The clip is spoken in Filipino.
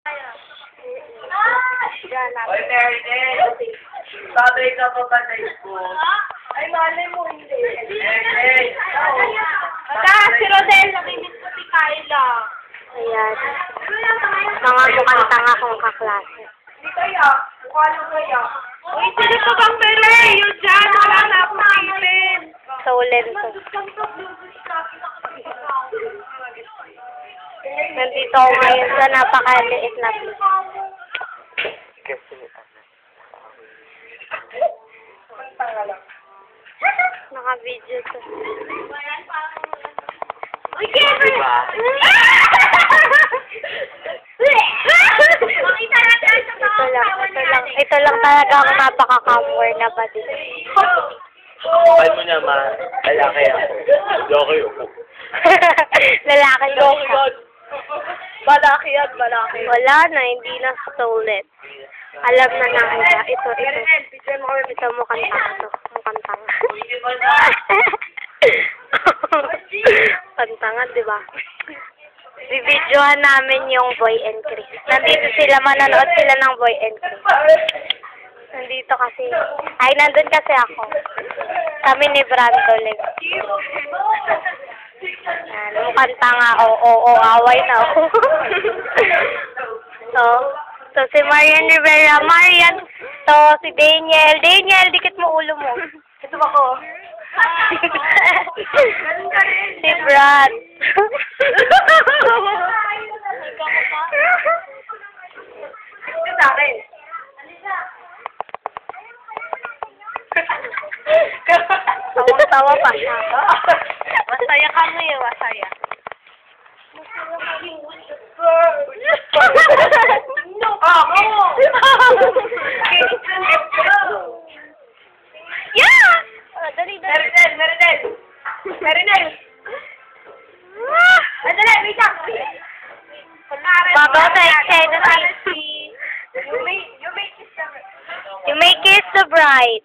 Oy, Merinel! Sabay ka pa ba sa school? Ay, malay mo, hindi. Merinel! Si Rodel, namimiss ko si Kyla. Ayan. Mga mukhang tanga kong kaklase. Hindi kaya. Mukha lang kaya. Uy, sino pa bang Merinel? Yun dyan, wala na akong ipin. So, lento. Nandito ako ngayon sa napakaliit na place. Naka-video to. Uy, Kevin! Diba? Makita natin sa Ito lang talaga ako napaka-camware na ba din. Kapal mo naman, lalaki ako. Joke yun. Lalaki ko siya. Malaki yan, malaki. Wala na, hindi na stolen. Alam na nila. Ito. Ito mukhang tanga to. Mukhang tanga. Pantanga, di ba? Bibidyohan namin yung Boy and Chris. Nandito sila, manonood sila ng Boy and Chris. Nandito kasi, nandun kasi ako. Kami ni Brando Leg. Yan, mukhang tanga. Oo, away na ako. So, si Marian Rivera. Marian, si Daniel. Daniel, dikit mo ulo mo. Ito ako. Si Brad. Ito sa akin. Tawang-tawa pa siya. Masaya kami, masaya. No, Yeah! Dali. Merinel! Dali, wait lang. Babaw sa excited na You may kiss the You may kiss the bride.